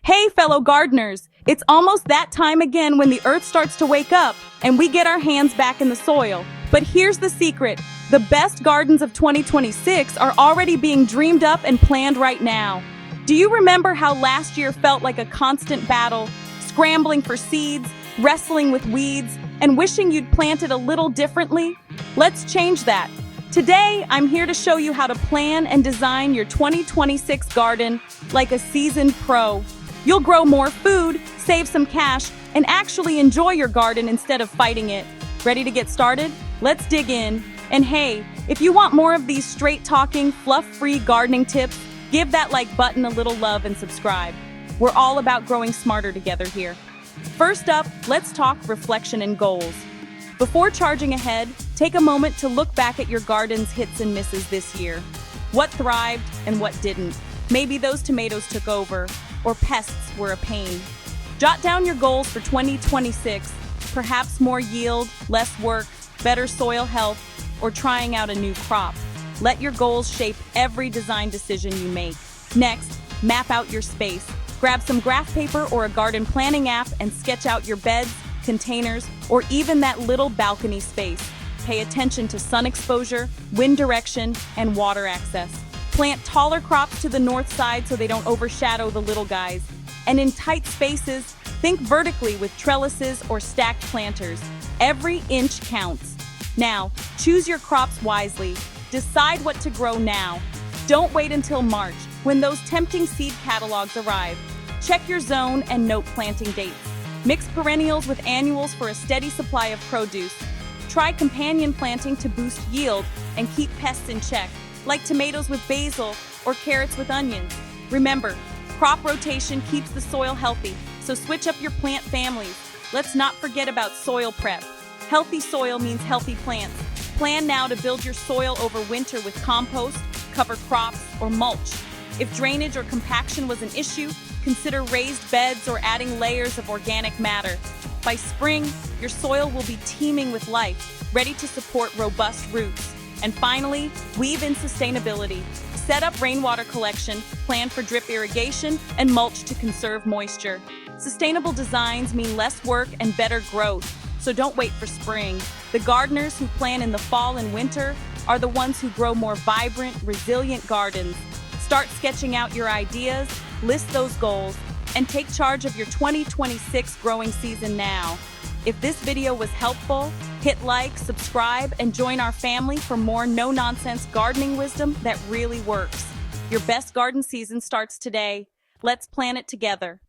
Hey, fellow gardeners! It's almost that time again when the earth starts to wake up and we get our hands back in the soil. But here's the secret. The best gardens of 2026 are already being dreamed up and planned right now. Do you remember how last year felt like a constant battle, scrambling for seeds, wrestling with weeds, and wishing you'd planted a little differently? Let's change that. Today, I'm here to show you how to plan and design your 2026 garden like a seasoned pro. You'll grow more food, save some cash, and actually enjoy your garden instead of fighting it. Ready to get started? Let's dig in. And hey, if you want more of these straight-talking, fluff-free gardening tips, give that like button a little love and subscribe. We're all about growing smarter together here. First up, let's talk reflection and goals. Before charging ahead, take a moment to look back at your garden's hits and misses this year. What thrived and what didn't? Maybe those tomatoes took over, or pests were a pain. Jot down your goals for 2026, perhaps more yield, less work, better soil health, or trying out a new crop. Let your goals shape every design decision you make. Next, map out your space. Grab some graph paper or a garden planning app and sketch out your beds, containers, or even that little balcony space. Pay attention to sun exposure, wind direction, and water access. Plant taller crops to the north side so they don't overshadow the little guys. And in tight spaces, think vertically with trellises or stacked planters. Every inch counts. Now, choose your crops wisely. Decide what to grow now. Don't wait until March, when those tempting seed catalogs arrive. Check your zone and note planting dates. Mix perennials with annuals for a steady supply of produce. Try companion planting to boost yield and keep pests in check, like tomatoes with basil or carrots with onions. Remember, crop rotation keeps the soil healthy, so switch up your plant families. Let's not forget about soil prep. Healthy soil means healthy plants. Plan now to build your soil over winter with compost, cover crops, or mulch. If drainage or compaction was an issue, consider raised beds or adding layers of organic matter. By spring, your soil will be teeming with life, ready to support robust roots. And finally, weave in sustainability. Set up rainwater collection, plan for drip irrigation, and mulch to conserve moisture. Sustainable designs mean less work and better growth, so don't wait for spring. The gardeners who plan in the fall and winter are the ones who grow more vibrant, resilient gardens. Start sketching out your ideas, list those goals, and take charge of your 2026 growing season now. If this video was helpful, hit like, subscribe, and join our family for more no-nonsense gardening wisdom that really works. Your best garden season starts today. Let's plan it together.